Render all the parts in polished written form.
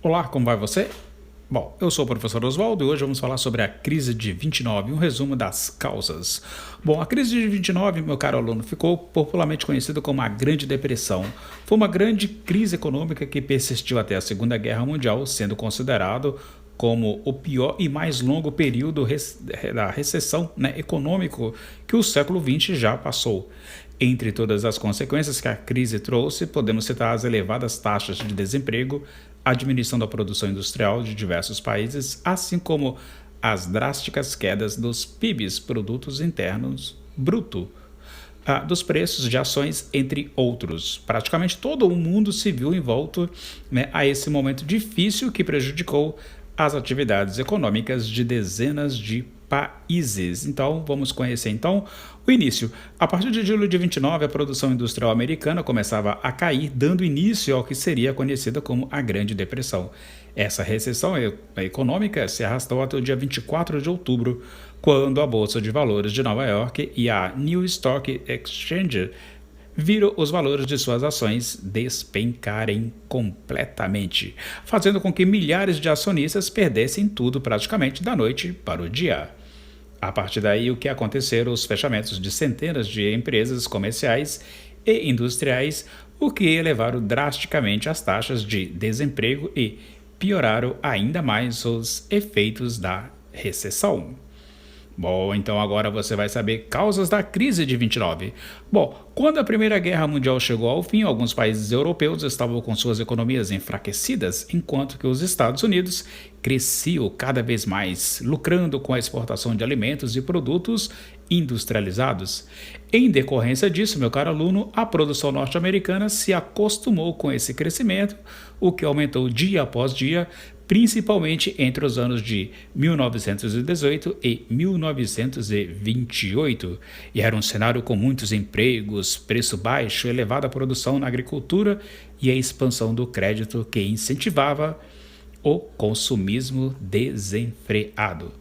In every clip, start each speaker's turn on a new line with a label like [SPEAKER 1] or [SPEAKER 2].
[SPEAKER 1] Olá, como vai você? Bom, eu sou o professor Oswaldo e hoje vamos falar sobre a crise de 29, um resumo das causas. Bom, a crise de 29, meu caro aluno, ficou popularmente conhecida como a Grande Depressão. Foi uma grande crise econômica que persistiu até a Segunda Guerra Mundial, sendo considerado como o pior e mais longo período da recessão econômico que o século XX já passou. Entre todas as consequências que a crise trouxe, podemos citar as elevadas taxas de desemprego, a diminuição da produção industrial de diversos países, assim como as drásticas quedas dos PIBs, produtos internos bruto, dos preços de ações, entre outros. Praticamente todo o mundo se viu envolto a esse momento difícil que prejudicou as atividades econômicas de dezenas de países. Então, vamos conhecer o início. A partir de julho de 29, a produção industrial americana começava a cair, dando início ao que seria conhecida como a Grande Depressão. Essa recessão econômica se arrastou até o dia 24 de outubro, quando a Bolsa de Valores de Nova York e a New Stock Exchange viram os valores de suas ações despencarem completamente, fazendo com que milhares de acionistas perdessem tudo praticamente da noite para o dia. A partir daí, o que aconteceram? Os fechamentos de centenas de empresas comerciais e industriais, o que elevaram drasticamente as taxas de desemprego e pioraram ainda mais os efeitos da recessão. Bom, então agora você vai saber causas da crise de 29. Bom, quando a Primeira Guerra Mundial chegou ao fim, alguns países europeus estavam com suas economias enfraquecidas, enquanto que os Estados Unidos cresciam cada vez mais, lucrando com a exportação de alimentos e produtos industrializados. Em decorrência disso, meu caro aluno, a produção norte-americana se acostumou com esse crescimento, o que aumentou dia após dia, principalmente entre os anos de 1918 e 1928, e era um cenário com muitos empregos, preço baixo, elevada produção na agricultura e a expansão do crédito que incentivava o consumismo desenfreado.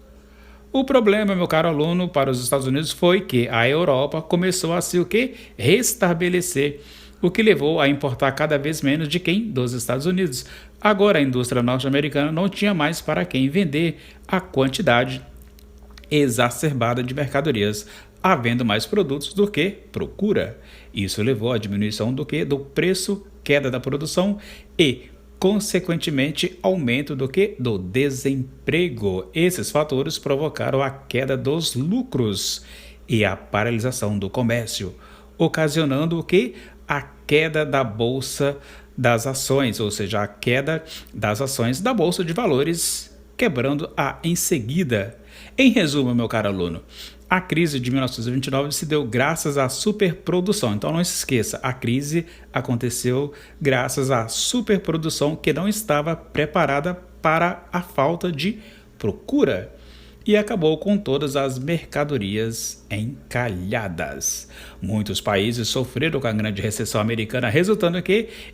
[SPEAKER 1] O problema, meu caro aluno, para os Estados Unidos foi que a Europa começou a se restabelecer, o que levou a importar cada vez menos de quem? Dos Estados Unidos. Agora a indústria norte-americana não tinha mais para quem vender a quantidade exacerbada de mercadorias, havendo mais produtos do que procura. Isso levou à diminuição do preço, queda da produção e, consequentemente, aumento do desemprego. Esses fatores provocaram a queda dos lucros e a paralisação do comércio, ocasionando a queda da Bolsa das Ações, ou seja, a queda das ações da Bolsa de Valores, quebrando-a em seguida. Em resumo, meu caro aluno, a crise de 1929 se deu graças à superprodução. Então não se esqueça, a crise aconteceu graças à superprodução que não estava preparada para a falta de procura e acabou com todas as mercadorias encalhadas. Muitos países sofreram com a grande recessão americana, resultando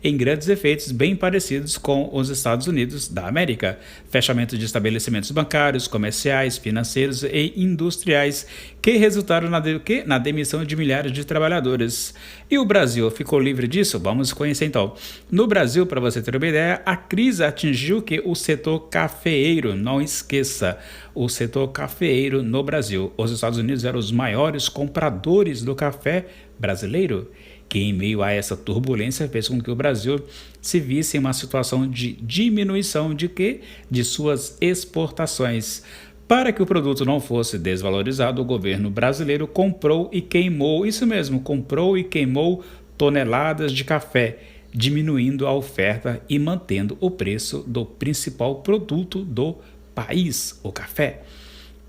[SPEAKER 1] em grandes efeitos bem parecidos com os Estados Unidos da América. Fechamento de estabelecimentos bancários, comerciais, financeiros e industriais, que resultaram na demissão de milhares de trabalhadores. E o Brasil ficou livre disso? Vamos conhecer então. No Brasil, para você ter uma ideia, a crise atingiu o setor cafeeiro. Não esqueça, o setor cafeeiro no Brasil. Os Estados Unidos eram os maiores compradores do café brasileiro, que em meio a essa turbulência fez com que o Brasil se visse em uma situação de diminuição de suas exportações. Para que o produto não fosse desvalorizado, o governo brasileiro comprou e queimou, isso mesmo, comprou e queimou toneladas de café, diminuindo a oferta e mantendo o preço do principal produto do país, o café.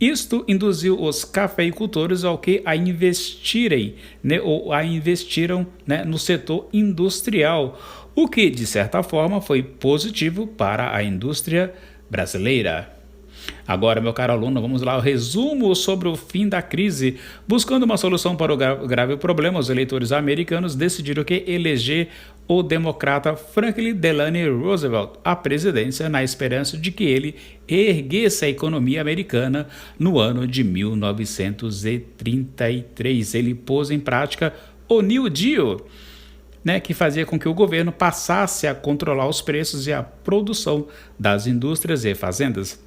[SPEAKER 1] Isto induziu os cafeicultores a investiram no setor industrial, o que, de certa forma, foi positivo para a indústria brasileira. Agora, meu caro aluno, vamos lá, o resumo sobre o fim da crise. Buscando uma solução para o grave problema, os eleitores americanos decidiram eleger o democrata Franklin Delano Roosevelt à presidência, na esperança de que ele erguesse a economia americana no ano de 1933. Ele pôs em prática o New Deal, né, que fazia com que o governo passasse a controlar os preços e a produção das indústrias e fazendas.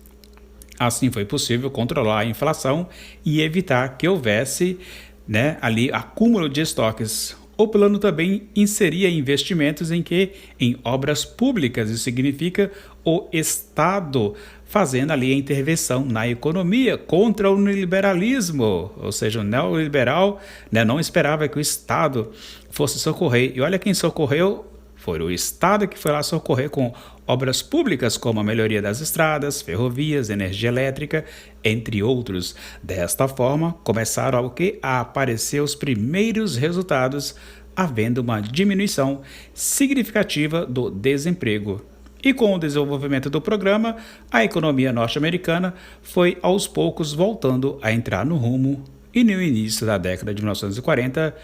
[SPEAKER 1] Assim foi possível controlar a inflação e evitar que houvesse, né, ali acúmulo de estoques. O plano também inseria investimentos em obras públicas, isso significa o Estado fazendo ali a intervenção na economia contra o neoliberalismo, ou seja, o neoliberal, né, não esperava que o Estado fosse socorrer. E olha quem socorreu, foi o Estado que foi lá socorrer com obras públicas como a melhoria das estradas, ferrovias, energia elétrica, entre outros. Desta forma, começaram a aparecer os primeiros resultados, havendo uma diminuição significativa do desemprego. E com o desenvolvimento do programa, a economia norte-americana foi aos poucos voltando a entrar no rumo e no início da década de 1940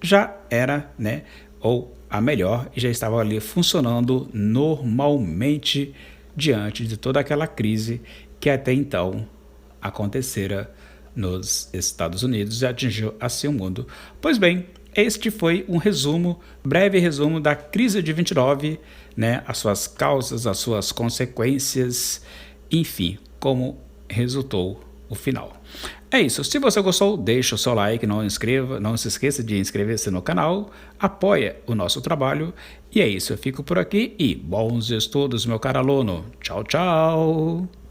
[SPEAKER 1] já era, né, ou a melhor, e já estava ali funcionando normalmente diante de toda aquela crise que até então acontecera nos Estados Unidos e atingiu assim o mundo. Pois bem, este foi um resumo, breve resumo da crise de 29, né, as suas causas, as suas consequências, enfim, como resultou o final. É isso, se você gostou, deixa o seu like, não se esqueça de inscrever-se no canal, apoia o nosso trabalho, e é isso, eu fico por aqui e bons estudos, meu caro aluno. Tchau, tchau!